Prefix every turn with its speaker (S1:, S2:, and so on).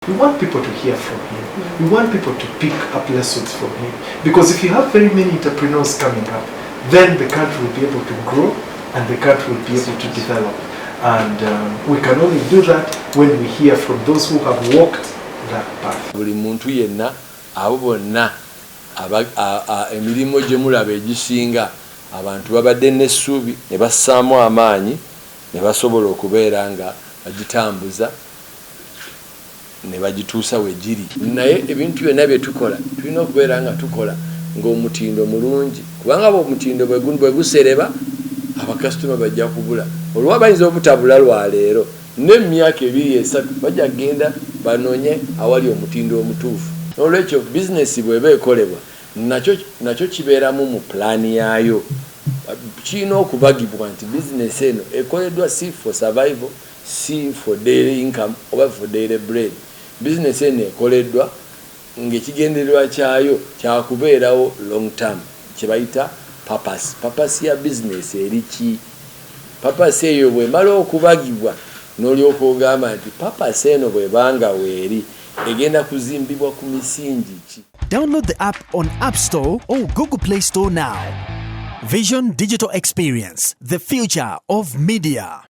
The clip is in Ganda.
S1: We want people to hear from him. We want people to pick up lessons from him. Because if you have very many entrepreneurs coming up, then the country will be able to grow and the country will be able to develop. And we can only do that when we hear from those who have walked that path.
S2: Buli muntu yenna abo bonna emirimu gye mulaba egisinga abantu babadde n'essuubi ne bassaamu amaanyi ne basobola okubeera nga bagitambuza ne bagituusa we giri. Naye ebintu byonna bye tukola tulina okubeera nga tukola ng'omutindo mulungi, kubanga omutindo bwe gusereba abakasitoma bajja kubula. Olwo bayinza obutabula lwaleero n'emyaka 2-3 bajja kgenda banoonye awali omutindo omutuufu. Olwekyo bizinesi bw'eba ekolebwa nakyo kibeeramu mu pulaani yaayo. Kirina okubagibwa nti bizinesi eno ekoleddwa si for survival, si for daily income oba for daily bread. Bizinesi eno ekoleddwa ng'ekigendererwa kyayo kyakubeerawo long term, kye bayita purpose. Purpose ya bizinesi eri ki? Purpose eyo bw'emala okubagibwa n'olyoka ogamba nti purpose eno bw'ebanga weeri egenda kuzimbibwa ku misingi ki?
S3: Download the app on App Store or Google Play Store now. Vision Digital Experience, the future of media.